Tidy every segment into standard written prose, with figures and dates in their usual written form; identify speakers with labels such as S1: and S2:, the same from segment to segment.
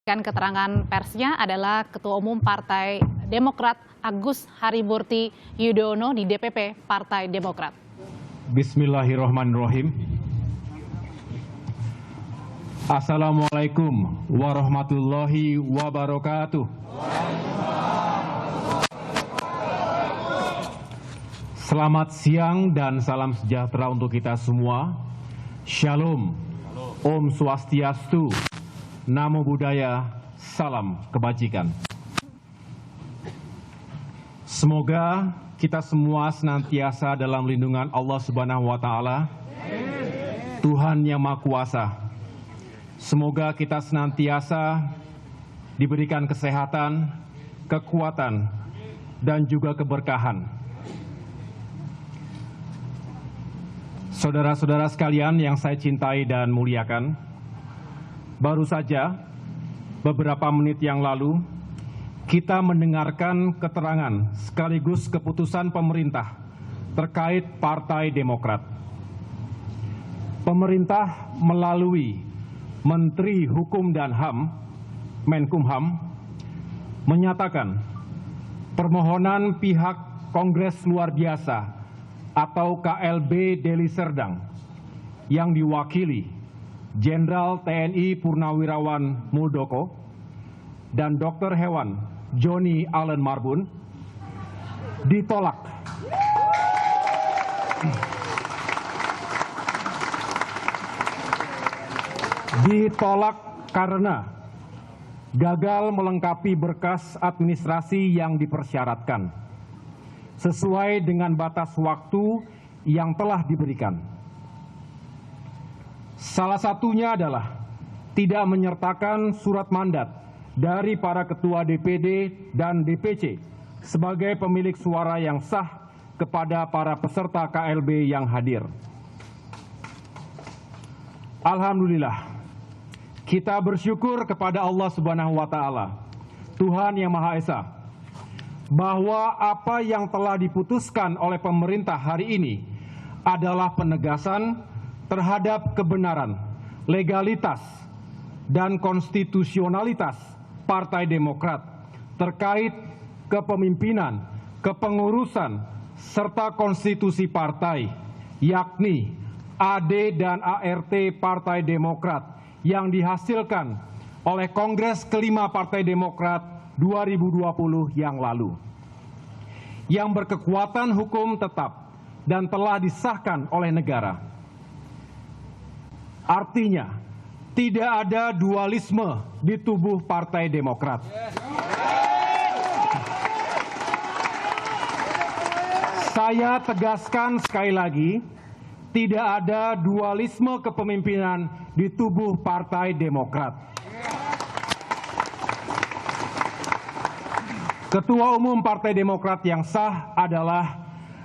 S1: Keterangan persnya adalah Ketua Umum Partai Demokrat Agus Harimurti Yudhoyono di DPP Partai Demokrat.
S2: Bismillahirrahmanirrahim. Assalamualaikum warahmatullahi wabarakatuh. Selamat siang dan salam sejahtera untuk kita semua. Shalom, Om Swastiastu, Namo Buddhaya, salam kebajikan. Semoga kita semua senantiasa dalam lindungan Allah Subhanahu wa Ta'ala, Tuhan yang Maha Kuasa. Semoga kita senantiasa diberikan kesehatan, kekuatan, dan juga keberkahan. Saudara-saudara sekalian yang saya cintai dan muliakan, baru saja beberapa menit yang lalu kita mendengarkan keterangan sekaligus keputusan pemerintah terkait Partai Demokrat. Pemerintah melalui Menteri Hukum dan HAM, Menkumham, menyatakan permohonan pihak Kongres Luar Biasa atau KLB Deli Serdang yang diwakili Jenderal TNI Purnawirawan Muldoko dan Dr. Hewan Joni Allen Marbun ditolak. Ditolak karena gagal melengkapi berkas administrasi yang dipersyaratkan sesuai dengan batas waktu yang telah diberikan. Salah satunya adalah tidak menyertakan surat mandat dari para ketua DPD dan DPC sebagai pemilik suara yang sah kepada para peserta KLB yang hadir. Alhamdulillah, kita bersyukur kepada Allah Subhanahu wa Ta'ala, Tuhan yang Maha Esa, bahwa apa yang telah diputuskan oleh pemerintah hari ini adalah penegasan terhadap kebenaran, legalitas, dan konstitusionalitas Partai Demokrat terkait kepemimpinan, kepengurusan, serta konstitusi partai, yakni AD dan ART Partai Demokrat yang dihasilkan oleh Kongres kelima Partai Demokrat 2020 yang lalu, yang berkekuatan hukum tetap dan telah disahkan oleh negara. Artinya, tidak ada dualisme di tubuh Partai Demokrat. Saya tegaskan sekali lagi, tidak ada dualisme kepemimpinan di tubuh Partai Demokrat. Ketua Umum Partai Demokrat yang sah adalah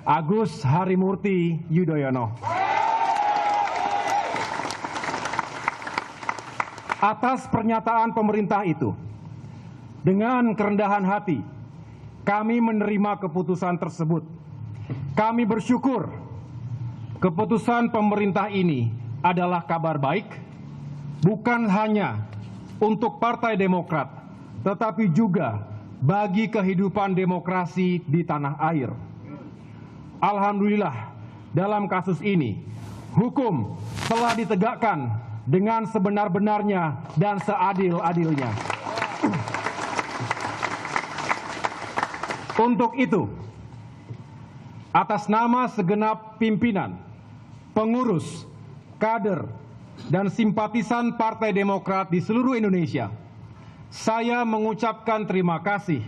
S2: Agus Harimurti Yudhoyono. Atas pernyataan pemerintah itu, dengan kerendahan hati, kami menerima keputusan tersebut. Kami bersyukur keputusan pemerintah ini adalah kabar baik, bukan hanya untuk Partai Demokrat, tetapi juga bagi kehidupan demokrasi di tanah air. Alhamdulillah, dalam kasus ini, hukum telah ditegakkan dengan sebenar-benarnya dan seadil-adilnya. Untuk itu, atas nama segenap pimpinan, pengurus, kader, dan simpatisan Partai Demokrat di seluruh Indonesia, saya mengucapkan terima kasih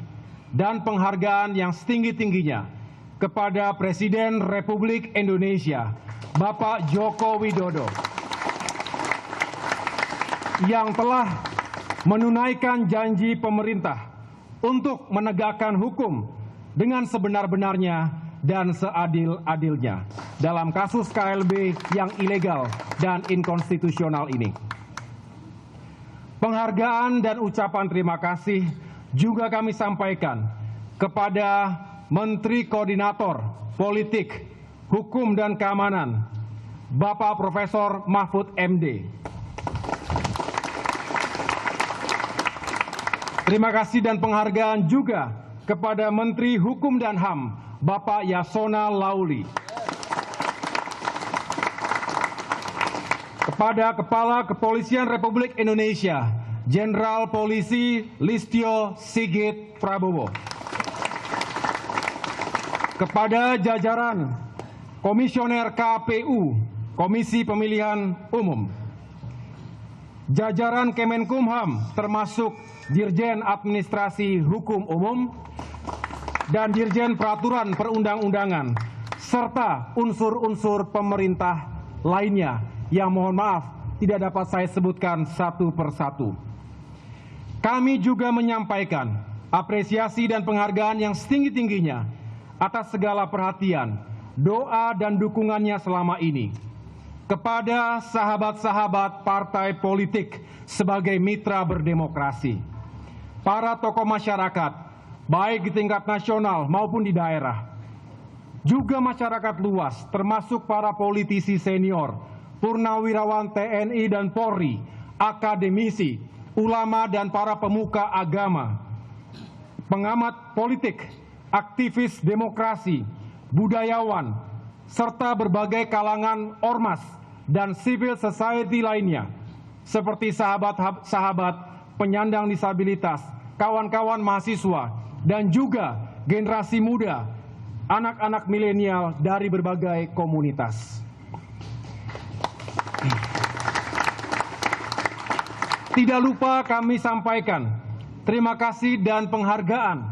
S2: dan penghargaan yang setinggi-tingginya kepada Presiden Republik Indonesia, Bapak Joko Widodo, yang telah menunaikan janji pemerintah untuk menegakkan hukum dengan sebenar-benarnya dan seadil-adilnya dalam kasus KLB yang ilegal dan inkonstitusional ini. Penghargaan dan ucapan terima kasih juga kami sampaikan kepada Menteri Koordinator Politik, Hukum dan Keamanan, Bapak Profesor Mahfud MD, Terima kasih dan penghargaan juga kepada Menteri Hukum dan HAM, Bapak Yasona Lauli. Kepada Kepala Kepolisian Republik Indonesia, Jenderal Polisi Listio Sigit Prabowo. Kepada jajaran Komisioner KPU, Komisi Pemilihan Umum, jajaran Kemenkumham termasuk Dirjen Administrasi Hukum Umum dan Dirjen Peraturan Perundang-undangan, serta unsur-unsur pemerintah lainnya yang mohon maaf tidak dapat saya sebutkan satu persatu. Kami juga menyampaikan apresiasi dan penghargaan yang setinggi-tingginya atas segala perhatian, doa dan dukungannya selama ini kepada sahabat-sahabat partai politik sebagai mitra berdemokrasi, para tokoh masyarakat, baik di tingkat nasional maupun di daerah, juga masyarakat luas, termasuk para politisi senior, purnawirawan TNI dan Polri, akademisi, ulama dan para pemuka agama, pengamat politik, aktivis demokrasi, budayawan, serta berbagai kalangan ormas dan civil society lainnya, seperti sahabat-sahabat penyandang disabilitas, kawan-kawan mahasiswa, dan juga generasi muda, anak-anak milenial dari berbagai komunitas. Tidak lupa kami sampaikan terima kasih dan penghargaan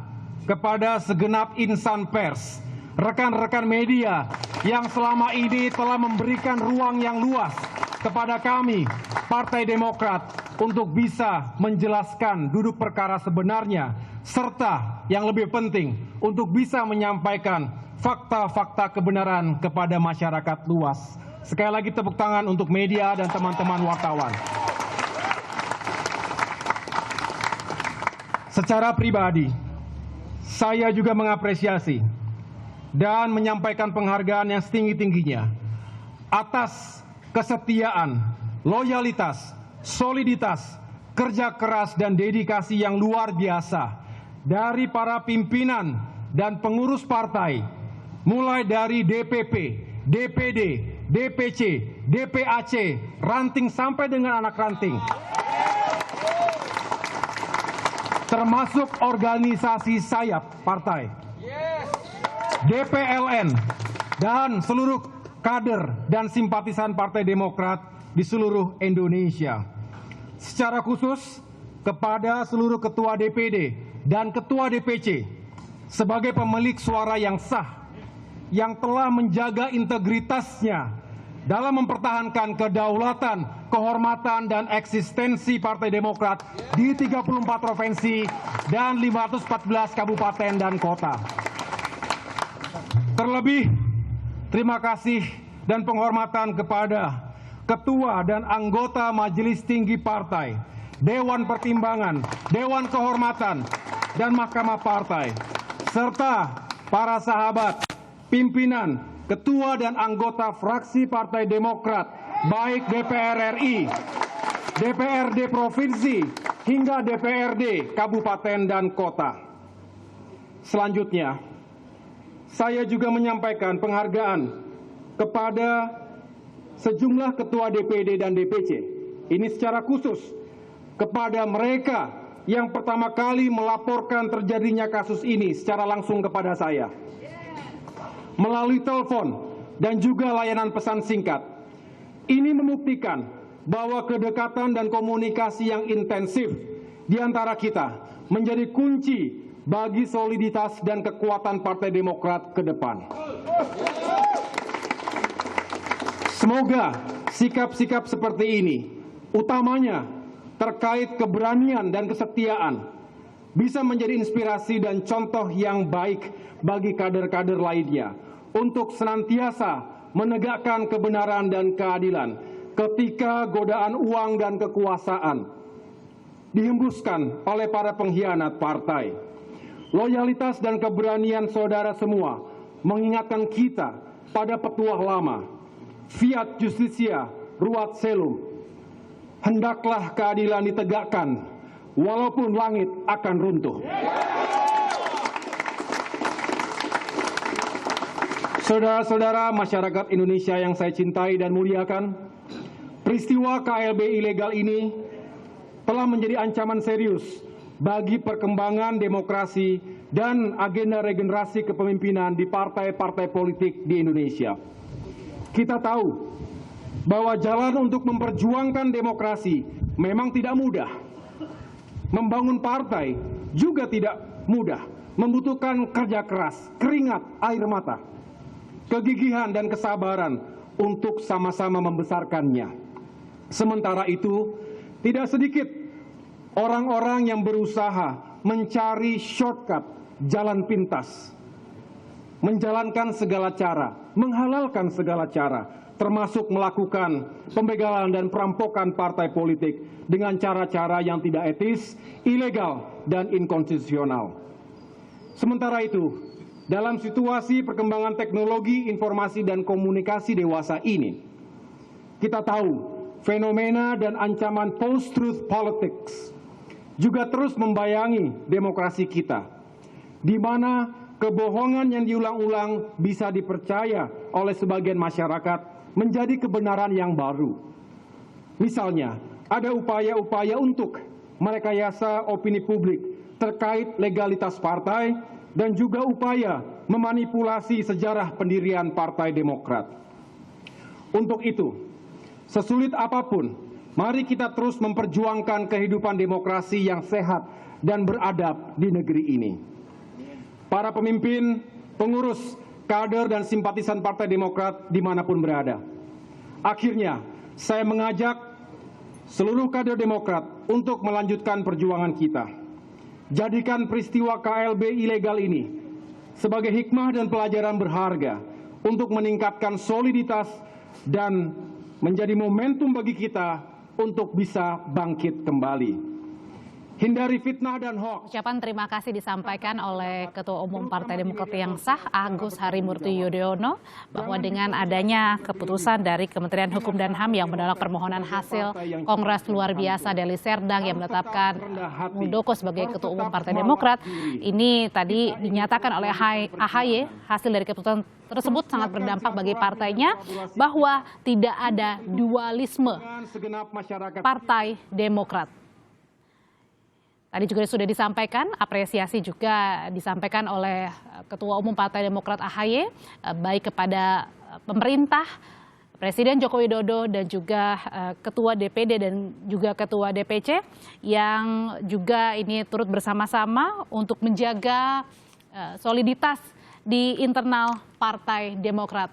S2: kepada segenap insan pers, rekan-rekan media yang selama ini telah memberikan ruang yang luas kepada kami, Partai Demokrat, untuk bisa menjelaskan duduk perkara sebenarnya, serta yang lebih penting, untuk bisa menyampaikan fakta-fakta kebenaran kepada masyarakat luas. Sekali lagi tepuk tangan untuk media dan teman-teman wartawan. Secara pribadi, saya juga mengapresiasi dan menyampaikan penghargaan yang setinggi-tingginya atas kesetiaan, loyalitas, soliditas, kerja keras dan dedikasi yang luar biasa dari para pimpinan dan pengurus partai, mulai dari DPP, DPD, DPC, DPAC, ranting sampai dengan anak ranting, termasuk organisasi sayap partai, DPLN, dan seluruh kader dan simpatisan Partai Demokrat di seluruh Indonesia. Secara khusus kepada seluruh ketua DPD dan ketua DPC sebagai pemilik suara yang sah, yang telah menjaga integritasnya dalam mempertahankan kedaulatan, kehormatan, dan eksistensi Partai Demokrat di 34 provinsi dan 514 kabupaten dan kota. Terlebih, terima kasih dan penghormatan kepada Ketua dan anggota Majelis Tinggi Partai, Dewan Pertimbangan, Dewan Kehormatan, dan Mahkamah Partai, serta para sahabat, pimpinan, ketua dan anggota fraksi Partai Demokrat, baik DPR RI, DPRD Provinsi, hingga DPRD Kabupaten dan Kota. Selanjutnya, saya juga menyampaikan penghargaan kepada sejumlah ketua DPD dan DPC. Ini secara khusus kepada mereka yang pertama kali melaporkan terjadinya kasus ini secara langsung kepada saya, melalui telepon dan juga layanan pesan singkat. Ini membuktikan bahwa kedekatan dan komunikasi yang intensif di antara kita menjadi kunci bagi soliditas dan kekuatan Partai Demokrat ke depan. Semoga sikap-sikap seperti ini, utamanya terkait keberanian dan kesetiaan, bisa menjadi inspirasi dan contoh yang baik bagi kader-kader lainnya untuk senantiasa menegakkan kebenaran dan keadilan ketika godaan uang dan kekuasaan dihembuskan oleh para pengkhianat partai. Loyalitas dan keberanian saudara semua mengingatkan kita pada petuah lama, Fiat Justitia Ruat Celum. Hendaklah keadilan ditegakkan walaupun langit akan runtuh. Saudara-saudara masyarakat Indonesia yang saya cintai dan muliakan, peristiwa KLB ilegal ini telah menjadi ancaman serius bagi perkembangan demokrasi dan agenda regenerasi kepemimpinan di partai-partai politik di Indonesia. Kita tahu bahwa jalan untuk memperjuangkan demokrasi memang tidak mudah. Membangun partai juga tidak mudah, membutuhkan kerja keras, keringat, air mata, kegigihan dan kesabaran untuk sama-sama membesarkannya. Sementara itu, tidak sedikit orang-orang yang berusaha mencari shortcut, jalan pintas, menjalankan segala cara, menghalalkan segala cara, termasuk melakukan pembegalan dan perampokan partai politik dengan cara-cara yang tidak etis, ilegal, dan inkonstitusional. Sementara itu, dalam situasi perkembangan teknologi, informasi, dan komunikasi dewasa ini, kita tahu fenomena dan ancaman post-truth politics juga terus membayangi demokrasi kita, di mana kebohongan yang diulang-ulang bisa dipercaya oleh sebagian masyarakat menjadi kebenaran yang baru. Misalnya, ada upaya-upaya untuk merekayasa opini publik terkait legalitas partai dan juga upaya memanipulasi sejarah pendirian Partai Demokrat. Untuk itu, sesulit apapun, mari kita terus memperjuangkan kehidupan demokrasi yang sehat dan beradab di negeri ini. Para pemimpin, pengurus, kader, dan simpatisan Partai Demokrat dimanapun berada. Akhirnya, saya mengajak seluruh kader Demokrat untuk melanjutkan perjuangan kita. Jadikan peristiwa KLB ilegal ini sebagai hikmah dan pelajaran berharga untuk meningkatkan soliditas dan menjadi momentum bagi kita untuk bisa bangkit kembali. Hindari fitnah dan hoax.
S1: Ucapan terima kasih disampaikan oleh Ketua Umum Partai Demokrat yang sah, Agus Harimurti Yudhoyono, bahwa dengan adanya keputusan dari Kementerian Hukum dan HAM yang menolak permohonan hasil Kongres Luar Biasa Deli Serdang yang menetapkan Muldoko sebagai Ketua Umum Partai Demokrat, ini tadi dinyatakan oleh AHY, hasil dari keputusan tersebut sangat berdampak bagi partainya, bahwa tidak ada dualisme Partai Demokrat. Tadi juga sudah disampaikan, apresiasi juga disampaikan oleh Ketua Umum Partai Demokrat AHY, baik kepada pemerintah, Presiden Joko Widodo, dan juga Ketua DPD dan juga Ketua DPC, yang juga ini turut bersama-sama untuk menjaga soliditas di internal Partai Demokrat.